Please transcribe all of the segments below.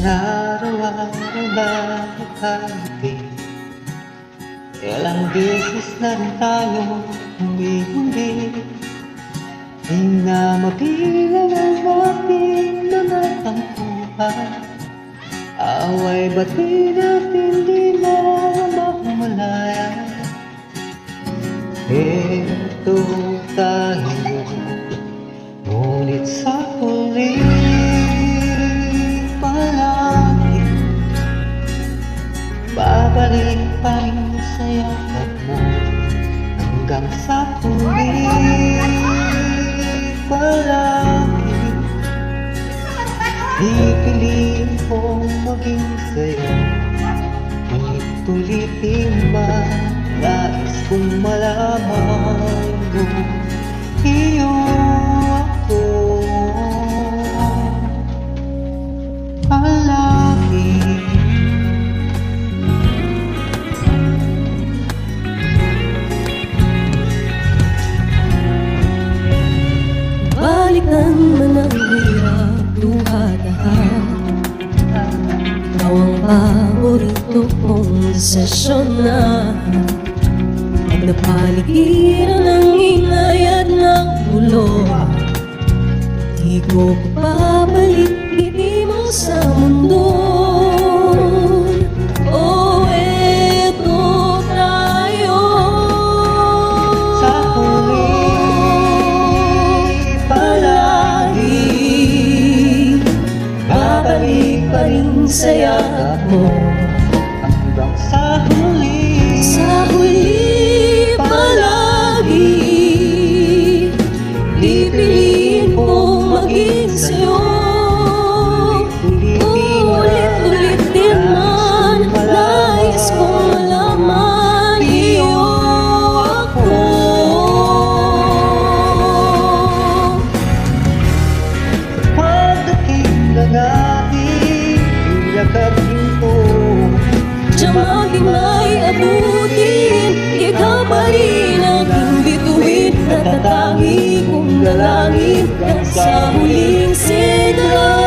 ng araw-araw dahil kahit ilang beses na rin tayo hindi di na mapilang ang ating mga tampuhan. Away ba't di natin di na mamalayan? Ito tayo, ngunit sa huli palagi babalik pa rin sa yakap mo. Hanggang sa huli palagi pipiliin kong maging sa'yo. Ulit-ulitin ba, nais kong malaman mo iyo ako palagi. Balikan man ang hirap, luha-lahat. Ikaw ang paborito kong sesyon na pag napaligiran ng ingay at ng ulo. Di ko papabalik ngiti mo sa mundo. Oh, eto tayo Sa huli palagi babalik pa rin sa yakap mo. hanggang sa huli. Sa huli palagi pipiliin kong maging sa'yo. Ulit-ulit din man, nais kong malaman iyo ako. Pagdating ng ating yakap ito, Tiyamaging may abutin, ikaw pa rin ang aking bituin. Natatangi kong dalangin hanggang sa huling sigaw.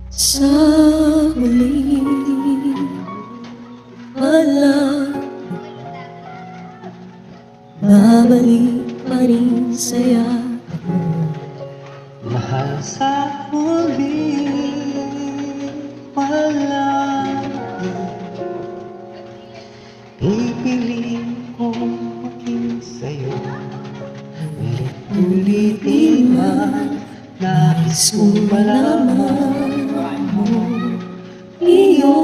Sa huling babalik pa rin sa'yo. mahal sa huli palagi pipiliin kong maging sa'yo. Ulit-ulitin man, nais kong malaman mo Iyo